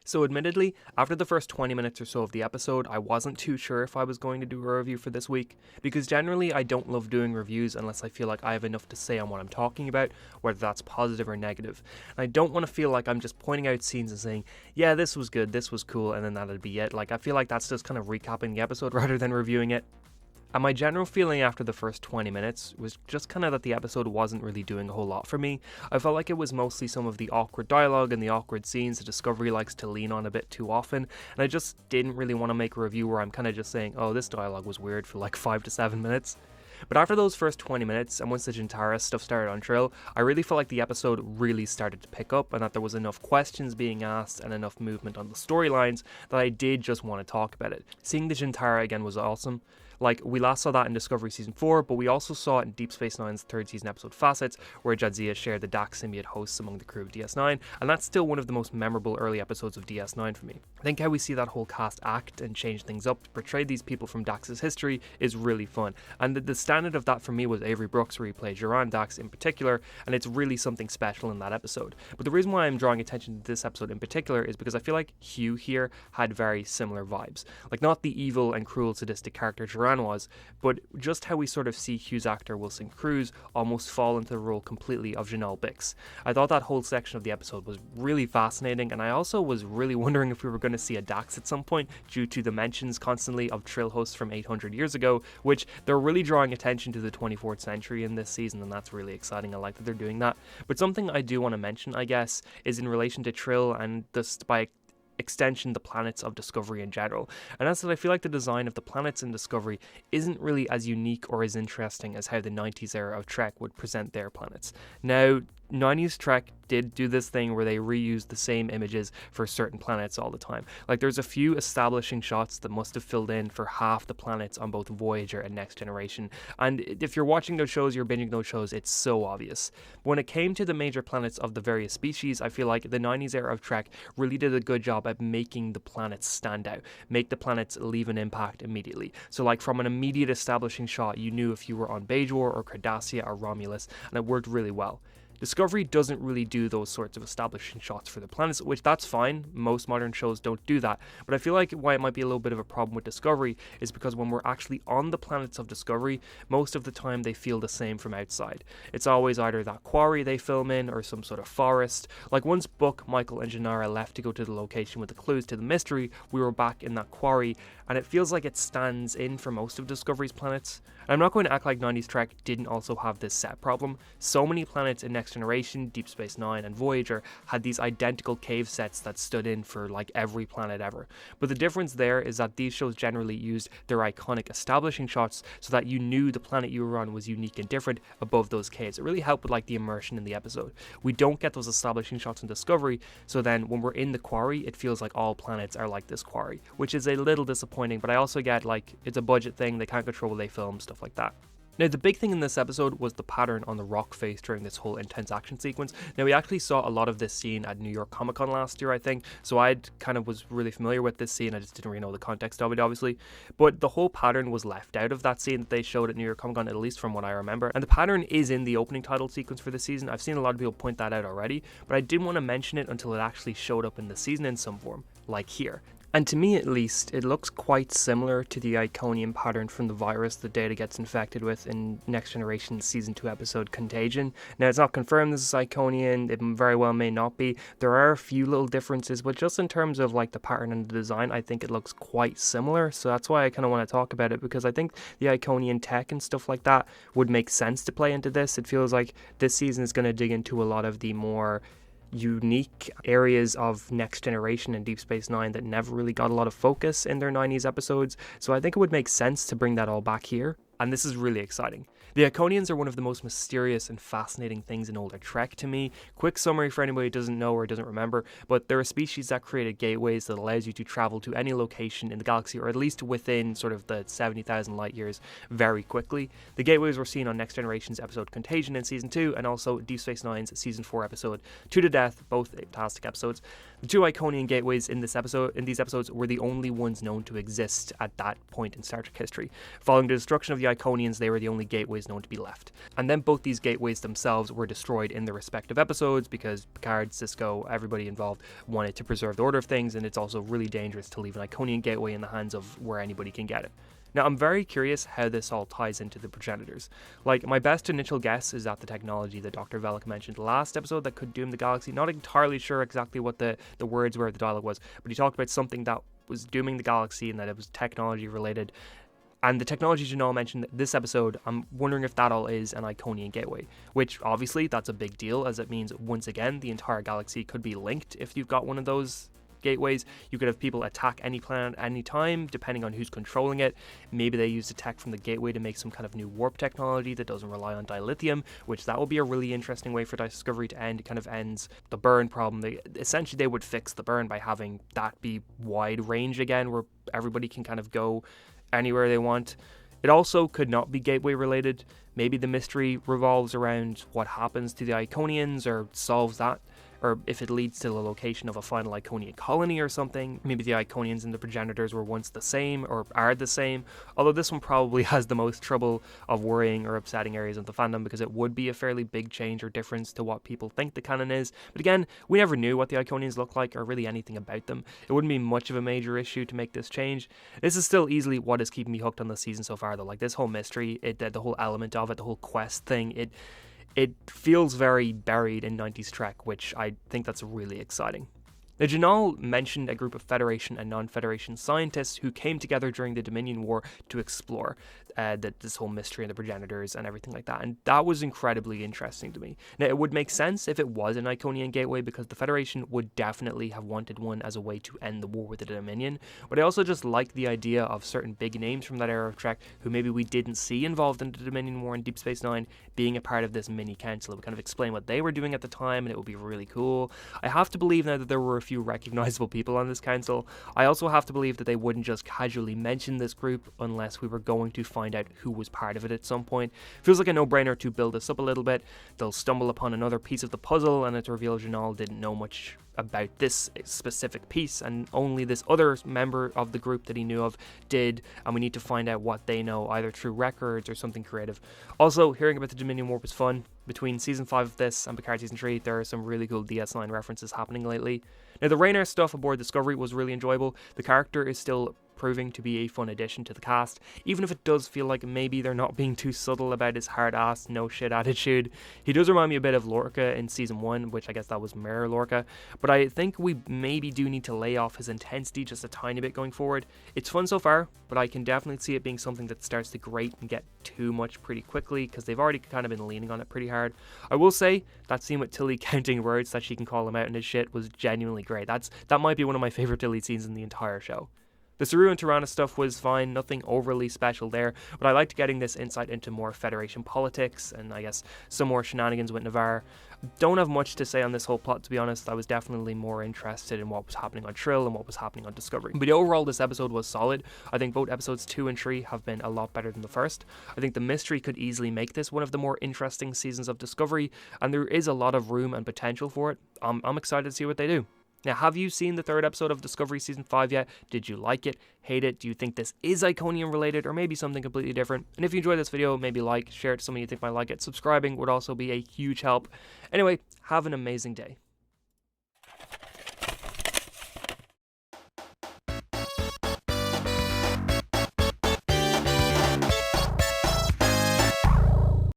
So admittedly, after the first 20 minutes or so of the episode, I wasn't too sure if I was going to do a review for this week, because generally I don't love doing reviews unless I feel like I have enough to say on what I'm talking about, whether that's positive or negative. And I don't want to feel like I'm just pointing out scenes and saying, yeah, this was good, this was cool, and then that'd be it. Like, I feel like that's just kind of recapping the episode rather than reviewing it. And my general feeling after the first 20 minutes was just kind of that the episode wasn't really doing a whole lot for me. I felt like it was mostly some of the awkward dialogue and the awkward scenes that Discovery likes to lean on a bit too often, and I just didn't really want to make a review where I'm kind of just saying, oh, this dialogue was weird for like 5 to 7 minutes. But after those first 20 minutes, and once the Gintara stuff started on Trill, I really felt like the episode really started to pick up, and that there was enough questions being asked and enough movement on the storylines that I did just want to talk about it. Seeing the Gintara again was awesome. Like, we last saw that in Discovery Season 4, but we also saw it in Deep Space Nine's third season episode Facets, where Jadzia shared the Dax symbiote hosts among the crew of DS9, and that's still one of the most memorable early episodes of DS9 for me. I think how we see that whole cast act and change things up to portray these people from Dax's history is really fun, and the standard of that for me was Avery Brooks, where he played Joran Dax in particular, and it's really something special in that episode. But the reason why I'm drawing attention to this episode in particular is because I feel like Hugh here had very similar vibes. Like, not the evil and cruel sadistic character Joran was, but just how we sort of see Hugh's actor Wilson Cruz almost fall into the role completely of Janelle Bix. I thought that whole section of the episode was really fascinating, and I also was really wondering if we were going to see a Dax at some point due to the mentions constantly of Trill hosts from 800 years ago, which they're really drawing attention to the 24th century in this season, and that's really exciting. I like that they're doing that. But something I do want to mention, I guess, is in relation to Trill and just by extension the planets of Discovery in general, and that's that I feel like the design of the planets in Discovery isn't really as unique or as interesting as how the 90s era of Trek would present their planets. Now, 90s Trek did do this thing where they reused the same images for certain planets all the time. Like, there's a few establishing shots that must have filled in for half the planets on both Voyager and Next Generation, and if you're watching those shows, you're binging those shows, it's so obvious. When it came to the major planets of the various species, I feel like the 90s era of Trek really did a good job at making the planets stand out, make the planets leave an impact immediately. So like, from an immediate establishing shot, you knew if you were on Bajor or Cardassia or Romulus, and it worked really well. Discovery doesn't really do those sorts of establishing shots for the planets, which that's fine, most modern shows don't do that, but I feel like why it might be a little bit of a problem with Discovery is because when we're actually on the planets of Discovery, most of the time they feel the same from outside. It's always either that quarry they film in or some sort of forest. Like, once Book, Michael and Janara left to go to the location with the clues to the mystery, we were back in that quarry, and it feels like it stands in for most of Discovery's planets. And I'm not going to act like 90s Trek didn't also have this set problem. So many planets in Next Generation, Deep Space Nine and Voyager had these identical cave sets that stood in for like every planet ever. But the difference there is that these shows generally used their iconic establishing shots so that you knew the planet you were on was unique and different above those caves. It really helped with like the immersion in the episode. We don't get those establishing shots in Discovery, so then when we're in the quarry, it feels like all planets are like this quarry, which is a little disappointing, but I also get like it's a budget thing, they can't control what they film, stuff like that. Now, the big thing in this episode was the pattern on the rock face during this whole intense action sequence. Now, we actually saw a lot of this scene at New York Comic Con last year, I think, so I kind of was really familiar with this scene. I just didn't really know the context of it, obviously, but the whole pattern was left out of that scene that they showed at New York Comic Con, at least from what I remember, and the pattern is in the opening title sequence for the season. I've seen a lot of people point that out already, but I didn't want to mention it until it actually showed up in the season in some form, like here. And to me at least, it looks quite similar to the Iconian pattern from the virus that Data gets infected with in Next Generation Season 2 episode Contagion. Now, it's not confirmed this is Iconian, it very well may not be. There are a few little differences, but just in terms of like the pattern and the design, I think it looks quite similar, so that's why I kind of want to talk about it, because I think the Iconian tech and stuff like that would make sense to play into this. It feels like this season is going to dig into a lot of the more unique areas of Next Generation and Deep Space Nine that never really got a lot of focus in their 90s episodes, so I think it would make sense to bring that all back here, and this is really exciting. The Iconians are one of the most mysterious and fascinating things in older Trek to me. Quick summary for anybody who doesn't know or doesn't remember, but they're a species that created gateways that allows you to travel to any location in the galaxy, or at least within sort of the 70,000 light years very quickly. The gateways were seen on Next Generation's episode Contagion in Season 2, and also Deep Space Nine's Season 4 episode Two to Death, both fantastic episodes. The two Iconian gateways in these episodes were the only ones known to exist at that point in Star Trek history. Following the destruction of the Iconians, they were the only gateways gateways known to be left. And then both these gateways themselves were destroyed in their respective episodes because Picard, Cisco, everybody involved wanted to preserve the order of things, and it's also really dangerous to leave an Iconian gateway in the hands of where anybody can get it. Now, I'm very curious how this all ties into the progenitors. Like, my best initial guess is that the technology that Dr. Velik mentioned last episode that could doom the galaxy, not entirely sure exactly what the words were, the dialogue was, but he talked about something that was dooming the galaxy and that it was technology related. And the technology Janelle mentioned this episode, I'm wondering if that all is an Iconian gateway, which obviously that's a big deal, as it means once again the entire galaxy could be linked if you've got one of those gateways. You could have people attack any planet at any time, depending on who's controlling it. Maybe they use the tech from the gateway to make some kind of new warp technology that doesn't rely on dilithium, which that would be a really interesting way for Discovery to end. It kind of ends the burn problem. Essentially they would fix the burn by having that be wide range again, where everybody can kind of go anywhere they want. It also could not be gateway related. Maybe the mystery revolves around what happens to the Iconians or solves that, or if it leads to the location of a final Iconian colony or something. Maybe the Iconians and the progenitors were once the same, or are the same, although this one probably has the most trouble of worrying or upsetting areas of the fandom because it would be a fairly big change or difference to what people think the canon is. But again, we never knew what the Iconians look like or really anything about them. It wouldn't be much of a major issue to make this change. This is still easily what is keeping me hooked on the season so far though. Like this whole mystery, the whole element of it, the whole quest thing, it feels very buried in 90s Trek, which I think that's really exciting. Now, Janelle mentioned a group of Federation and non-Federation scientists who came together during the Dominion War to explore this whole mystery and the progenitors and everything like that, and that was incredibly interesting to me. Now, it would make sense if it was an Iconian gateway because the Federation would definitely have wanted one as a way to end the war with the Dominion, but I also just like the idea of certain big names from that era of Trek who maybe we didn't see involved in the Dominion War in Deep Space Nine being a part of this mini council. It would kind of explain what they were doing at the time, and it would be really cool. I have to believe now that there were a few recognizable people on this council. I also have to believe that they wouldn't just casually mention this group unless we were going to find out who was part of it at some point. Feels like a no-brainer to build this up a little bit. They'll stumble upon another piece of the puzzle and it's revealed Janelle didn't know much about this specific piece and only this other member of the group that he knew of did, and we need to find out what they know, either through records or something creative. Also, hearing about the Dominion War was fun. Between season 5 of this and Picard season 3, there are some really cool DS9 references happening lately. Now, the Raynor stuff aboard Discovery was really enjoyable. The character is still proving to be a fun addition to the cast, even if it does feel like maybe they're not being too subtle about his hard-ass, no-shit attitude. He does remind me a bit of Lorca in Season 1, which I guess that was Mirror Lorca, but I think we maybe do need to lay off his intensity just a tiny bit going forward. It's fun so far, but I can definitely see it being something that starts to grate and get too much pretty quickly, because they've already kind of been leaning on it pretty hard. I will say, that scene with Tilly counting words that she can call him out in his shit was genuinely great. That might be one of my favourite Tilly scenes in the entire show. The Saru and Tirana stuff was fine, nothing overly special there, but I liked getting this insight into more Federation politics and I guess some more shenanigans with Navarre. Don't have much to say on this whole plot, to be honest. I was definitely more interested in what was happening on Trill and what was happening on Discovery. But overall, this episode was solid. I think both episodes 2 and 3 have been a lot better than the first. I think the mystery could easily make this one of the more interesting seasons of Discovery, and there is a lot of room and potential for it. I'm excited to see what they do. Now, have you seen the 3rd episode of Discovery Season 5 yet? Did you like it? Hate it? Do you think this is Iconian related or maybe something completely different? And if you enjoyed this video, maybe like, share it to someone you think might like it. Subscribing would also be a huge help. Anyway, have an amazing day.